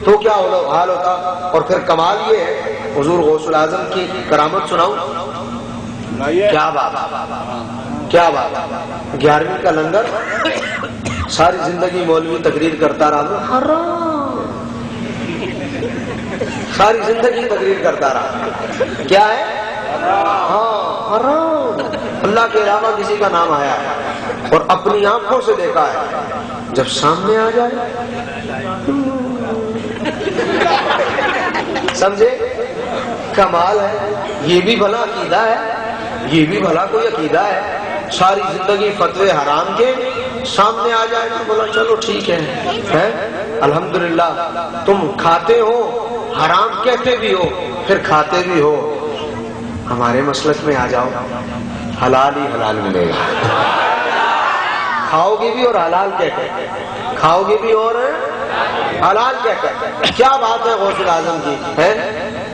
تو کیا حال ہوتا. اور پھر کمال یہ ہے حضور غوث الاعظم کی کرامت سناؤں. کیا بات کیا بات. 11ویں کا لنگر ساری زندگی مولوی تقریر کرتا رہا, حرام, ساری زندگی تقریر کرتا رہا. کیا ہے؟ ہاں حرام. اللہ کے علاوہ کسی کا نام آیا ہے اور اپنی آنکھوں سے دیکھا ہے. جب سامنے آ جائے سمجھے کمال ہے. یہ بھی بھلا عقیدہ ہے, یہ بھی بھلا کوئی عقیدہ ہے. ساری زندگی فتوے حرام کے, سامنے آ جائے تو بولا چلو ٹھیک ہے الحمدللہ. تم کھاتے ہو, حرام کہتے بھی ہو, پھر کھاتے بھی ہو. ہمارے مسلک میں آ جاؤ, حلال ہی حلال ملے گا. کھاؤ گے بھی اور حلال کہتے, کھاؤ گے بھی اور حلال کہتے. کیا بات ہے غوث الاعظم کی ہے.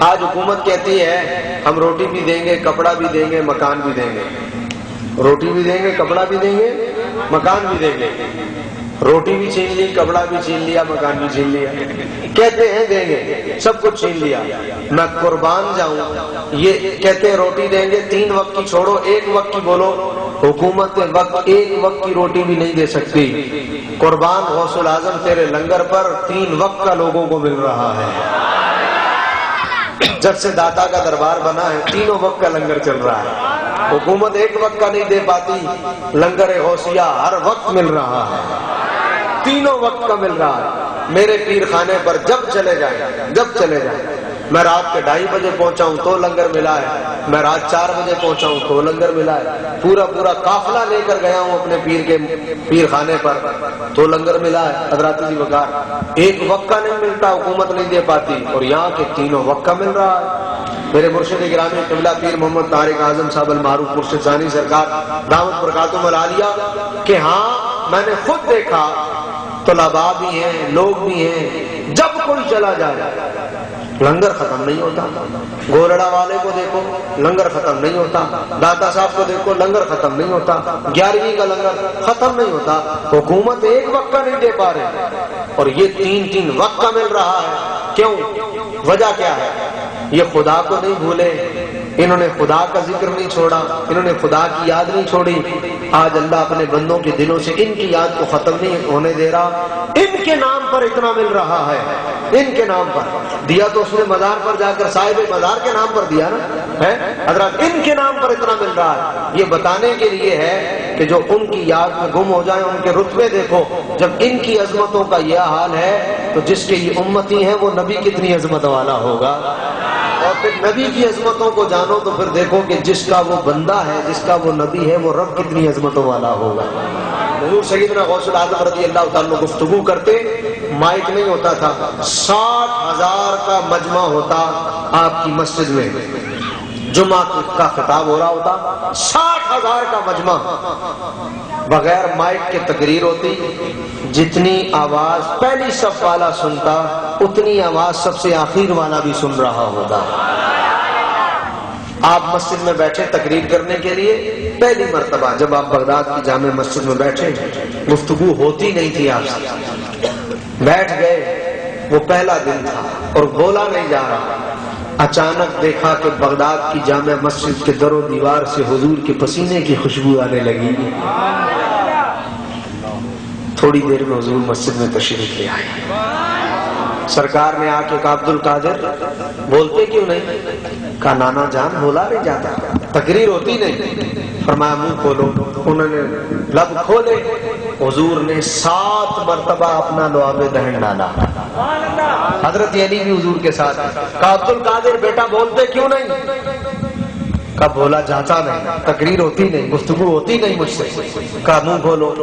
آج حکومت کہتی ہے ہم روٹی بھی دیں گے, کپڑا بھی دیں گے, مکان بھی دیں گے. روٹی بھی دیں گے, کپڑا بھی دیں گے, مکان بھی دیں گے. روٹی بھی چھین لی, کپڑا بھی چھین لیا, مکان بھی چھین لیا. کہتے ہیں دیں گے, سب کچھ چھین لیا. میں قربان جاؤں, یہ کہتے ہیں روٹی دیں گے, 3 وقت کی چھوڑو 1 وقت کی بولو. حکومت وقت 1 وقت کی روٹی بھی نہیں دے سکتی. قربان غوث الاعظم تیرے لنگر پر 3 وقت کا لوگوں کو مل رہا ہے. جب سے داتا کا دربار بنا ہے 3 وقت کا لنگر چل رہا ہے. حکومت 1 وقت کا نہیں دے پاتی, لنگر غوثیہ ہر وقت مل رہا ہے, 3 وقت کا مل رہا ہے. میرے پیر خانے پر جب چلے جائیں, میں رات کے 2:30 بجے پہنچا ہوں تو لنگر ملا ہے, میں رات 4 بجے پہنچا ہوں تو لنگر ملا ہے. پورا قافلہ لے کر گیا ہوں اپنے پیر کے پیر خانے پر تو لنگر ملا ہے. حضرات جی وقار 1 وقت کا نہیں ملتا, حکومت نہیں دے پاتی, اور یہاں کے 3 وقت کا مل رہا ہے. میرے مرشد گرامی قبلہ پیر محمد طارق اعظم صاحب المعروف مرشد ثانی سرکار دامت برکاتہم العالیہ کہ ہاں میں نے خود دیکھا, طلباء بھی ہیں, لوگ بھی ہیں, جب کوئی چلا جائے لنگر ختم نہیں ہوتا. گولڑا والے کو دیکھو لنگر ختم نہیں ہوتا, داتا صاحب کو دیکھو لنگر ختم نہیں ہوتا, 11ویں کا لنگر ختم نہیں ہوتا. حکومت 1 وقت کا نہیں دے پا رہے اور یہ 3 وقت کا مل رہا ہے. کیوں؟ وجہ کیا ہے؟ یہ خدا کو نہیں بھولے, انہوں نے خدا کا ذکر نہیں چھوڑا, انہوں نے خدا کی یاد نہیں چھوڑی. آج اللہ اپنے بندوں کے دلوں سے ان کی یاد کو ختم نہیں ہونے دے رہا. ان کے نام پر اتنا مل رہا ہے, ان کے نام پر دیا تو اس نے مزار پر جا کر صاحب مزار کے نام پر دیا نا ہے حضرات, ان کے نام پر اتنا مل رہا ہے. یہ بتانے کے لیے ہے کہ جو ان کی یاد میں گم ہو جائیں ان کے رتبے دیکھو. جب ان کی عظمتوں کا یہ حال ہے تو جس کے یہ امتی ہیں وہ نبی کتنی عظمت والا ہوگا. اور پھر نبی کی عظمتوں کو جانو تو پھر دیکھو کہ جس کا وہ بندہ ہے, جس کا وہ نبی ہے, وہ رب کتنی عظمتوں والا ہوگا. حضور سیدنا غوث الاعظم رضی اللہ تعالیٰ گفتگو کرتے, مائک نہیں ہوتا تھا, 60,000 کا مجمع ہوتا آپ کی مسجد میں, جمعہ کا خطاب ہو رہا ہوتا, 60,000 کا مجمع, بغیر مائک کے تقریر ہوتی. جتنی آواز پہلی صف والا سنتا اتنی آواز سب سے آخر والا بھی سن رہا ہوتا. آپ مسجد میں بیٹھے تقریر کرنے کے لیے, پہلی مرتبہ جب آپ بغداد کی جامع مسجد میں بیٹھے, گفتگو ہوتی نہیں تھی, آپ بیٹھ گئے, وہ پہلا دن تھا اور بولا نہیں جا رہا. اچانک دیکھا کہ بغداد کی جامع مسجد کے در و دیوار سے حضور کے پسینے کی خوشبو آنے لگی. تھوڑی دیر میں حضور مسجد میں تشریف لے آئے. سرکار نے آ کے کہا عبد القادر بولتے کیوں نہیں؟ کہا نانا جان بولا نہیں جاتا, تقریر ہوتی نہیں. فرمایا منہ کھولو. انہوں نے لب کھولے, حضور نے 7 مرتبہ اپنا لعاب دہن ڈالا. حضرت علی بھی حضور کے ساتھ. کہا عبد القادر بیٹا بولتے کیوں نہیں؟ کہا بولا جاتا نہیں, تقریر ہوتی نہیں, گفتگو ہوتی نہیں مجھ سے. کہا منہ کھولو.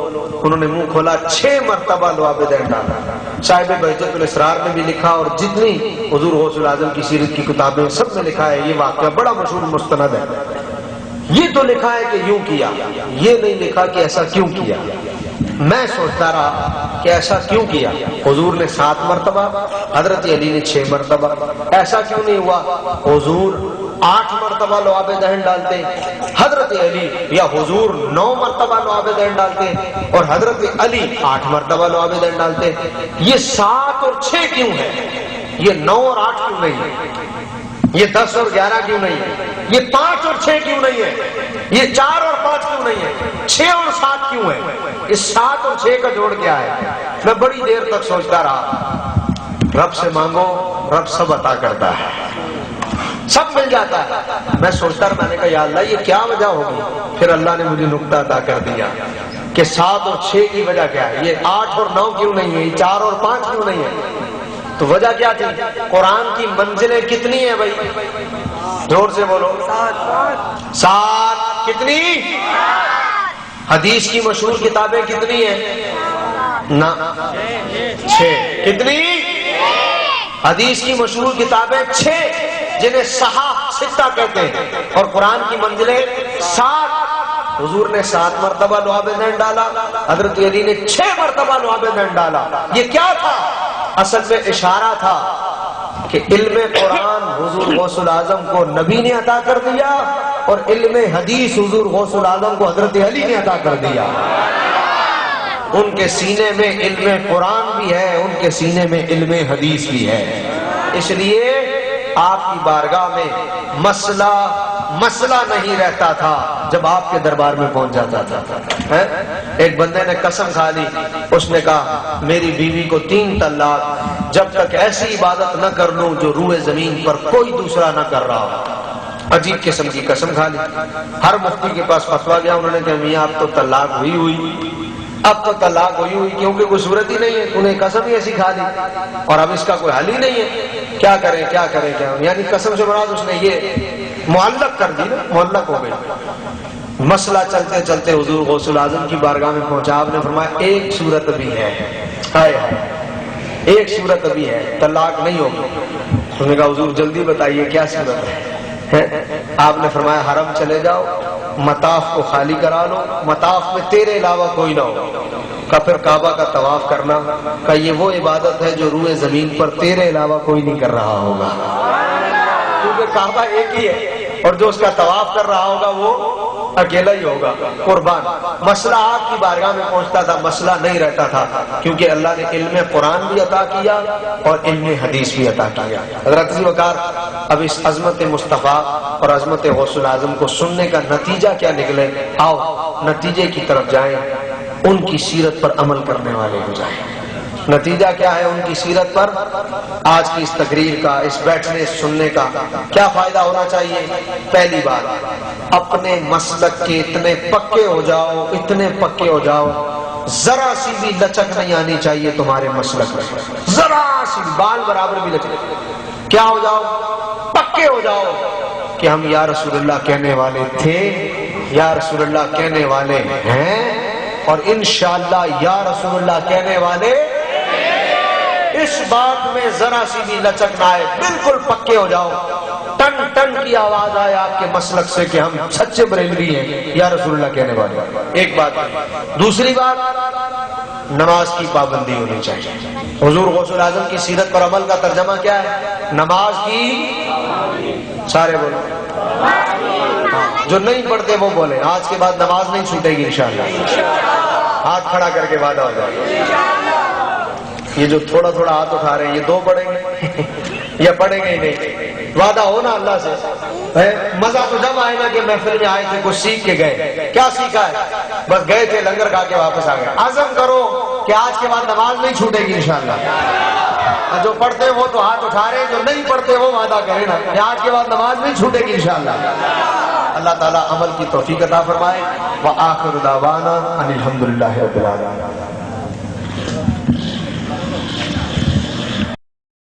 انہوں نے منہ کھولا, 6 مرتبہ لعاب دہن ڈالا. صاحب بہجت الاسرار میں بھی لکھا اور جتنی حضور غوث الاعظم کی سیرت کی کتابیں سب میں لکھا ہے. یہ واقعہ بڑا مشہور مستند ہے. یہ تو لکھا ہے کہ یوں کیا, یہ نہیں لکھا کہ ایسا کیوں کیا. میں سوچتا رہا کہ ایسا کیوں کیا. حضور نے 7 مرتبہ, حضرت علی نے 6 مرتبہ. ایسا کیوں نہیں ہوا؟ حضور 8 مرتبہ مرتبہ لعاب دہن ڈالتے، حضرت علی یا حضور 9 مرتبہ لعاب دہن ڈالتے اور حضرت علی 8 مرتبہ لعاب دہن ڈالتے، یہ 7 اور 6 کیوں ہے؟ یہ 9 اور 8 کیوں نہیں ہے؟ یہ 10 اور 11 کیوں نہیں ہے؟ یہ 5 اور 6 کیوں نہیں ہے؟ یہ 4 اور 5 کیوں نہیں ہے؟ 6 اور 7 کیوں ہے؟ اس 7 اور 6 کا جوڑ کیا ہے؟ میں بڑی دیر تک سوچتا رہا۔ رب سے مانگو، رب سب عطا کرتا ہے، سب مل جاتا ہے۔ میں سوچتا رہا، میں نے کہا یا اللہ یہ کیا وجہ ہوگی؟ پھر اللہ نے مجھے نقطہ عطا کر دیا کہ 7 اور 6 کی وجہ کیا ہے؟ یہ 8 اور 9 کیوں نہیں ہے؟ یہ 4 اور 5 کیوں نہیں ہے؟ تو وجہ کیا تھی؟ قرآن کی منزلیں کتنی ہیں بھائی؟ زور سے بولو۔ 7 کتنی؟ حدیث کی مشہور کتابیں کتنی ہیں؟ نہ 6 کتنی؟ حدیث کی مشہور کتابیں 6 جنہیں صحاح 6 کہتے ہیں، اور قرآن کی منزلیں 7۔ حضور نے 7 مرتبہ لعاب دہن ڈالا، حضرت علی نے 6 مرتبہ لعاب دہن ڈالا۔ یہ کیا تھا؟ اصل میں اشارہ تھا کہ علم قرآن حضور غوث العظم کو نبی نے عطا کر دیا، اور علم حدیث حضور غوث العظم کو حضرت علی نے عطا کر دیا۔ ان کے سینے میں علم قرآن بھی ہے، ان کے سینے میں علم حدیث بھی ہے۔ اس لیے آپ کی بارگاہ میں مسئلہ نہیں رہتا تھا جب آپ کے دربار میں پہنچ جاتا تھا۔ ایک بندے نے قسم کھا لی، اس نے کہا میری بیوی کو 3 طلاق، جب تک ایسی عبادت نہ کر لوں جو روئے زمین پر کوئی دوسرا نہ کر رہا ہو۔ عجیب قسم کی قسم کھا لی۔ ہر مفتی کے پاس فتویٰ گیا، انہوں نے کہا میاں اب تو طلاق اب تو طلاق ہوئی کیونکہ کوئی صورت ہی نہیں ہے، انہیں قسم ہی ایسی کھا لی اور اب اس کا کوئی حل ہی نہیں ہے، کیا کریں یعنی قسم سے مراد اس نے یہ معلق کر دی نا، معلق ہو گئی۔ مسئلہ چلتے چلتے حضور غوث العظم کی بارگاہ میں پہنچا، آپ نے فرمایا ایک صورت بھی ہے، ایک صورت بھی ہے، طلاق نہیں ہوگی۔ انہوں نے کہا حضور جلدی بتائیے کیا صورت ہے؟ آپ نے فرمایا حرم چلے جاؤ، مطاف کو خالی کرا لو، مطاف میں تیرے علاوہ کوئی نہ ہو، کہ پھر کعبہ کا طواف کرنا، کہ یہ وہ عبادت ہے جو روئے زمین پر تیرے علاوہ کوئی نہیں کر رہا ہوگا، کیونکہ کعبہ ایک ہی ہے اور جو اس کا طواف کر رہا ہوگا وہ اکیلا ہی ہوگا، قربان۔ مسئلہ آپ کی بارگاہ میں پہنچتا تھا، مسئلہ نہیں رہتا تھا، کیونکہ اللہ نے علم قرآن بھی عطا کیا اور علم حدیث بھی عطا کیا۔ حضرت علی وقار اب اس عظمت مصطفیٰ اور عظمت غوث العظم کو سننے کا نتیجہ کیا نکلے؟ آؤ نتیجے کی طرف جائیں، ان کی سیرت پر عمل کرنے والے ہو جائیں۔ نتیجہ کیا ہے ان کی سیرت پر؟ آج کی اس تقریر کا، اس بیٹھنے سننے کا کیا فائدہ ہونا چاہیے؟ پہلی بات، اپنے مسلک کے اتنے پکے ہو جاؤ، اتنے پکے ہو جاؤ، ذرا سی بھی لچک نہیں آنی چاہیے تمہارے مسلک میں، ذرا سی بال برابر بھی لچک۔ کیا ہو جاؤ؟ پکے ہو جاؤ کہ ہم یا رسول اللہ کہنے والے تھے، یا رسول اللہ کہنے والے ہیں، اور انشاءاللہ یا رسول اللہ کہنے والے۔ اس بات میں ذرا سی بھی لچک نہ آئے، بالکل پکے ہو جاؤ، ٹن ٹن کی آواز آئے آپ کے مسلک سے کہ ہم سچے بریلوی ہیں، یا رسول اللہ کہنے والے۔ ایک بات۔ دوسری بات، نماز کی پابندی ہونی چاہیے۔ حضور غوث العظم کی سیرت پر عمل کا ترجمہ کیا ہے؟ نماز کی، سارے بولو، جو نہیں پڑھتے وہ بولے آج کے بعد نماز نہیں چھوٹے گی انشاءاللہ۔ ہاتھ کھڑا کر کے وعدہ ہو جائے۔ یہ جو تھوڑا تھوڑا ہاتھ اٹھا رہے ہیں، یہ 2 پڑھیں گے یا پڑھیں گے ہی نہیں؟ وعدہ ہونا اللہ سے۔ مزہ تو جب آئے نا کہ محفل میں آئے تھے کچھ سیکھ کے گئے، کیا سیکھا ہے؟ بس گئے تھے، لنگر کھا کے واپس آ گئے۔ عزم کرو کہ آج کے بعد نماز نہیں چھوٹے گی انشاءاللہ۔ جو پڑھتے وہ تو ہاتھ اٹھا رہے ہیں، جو نہیں پڑھتے وہ وعدہ کریں نا کہ آج کے بعد نماز نہیں چھوٹے گی انشاءاللہ۔ اللہ تعالیٰ عمل کی توفیق عطا فرمائے۔ وآخر دعوانا ان الحمدللہ رب العالمین۔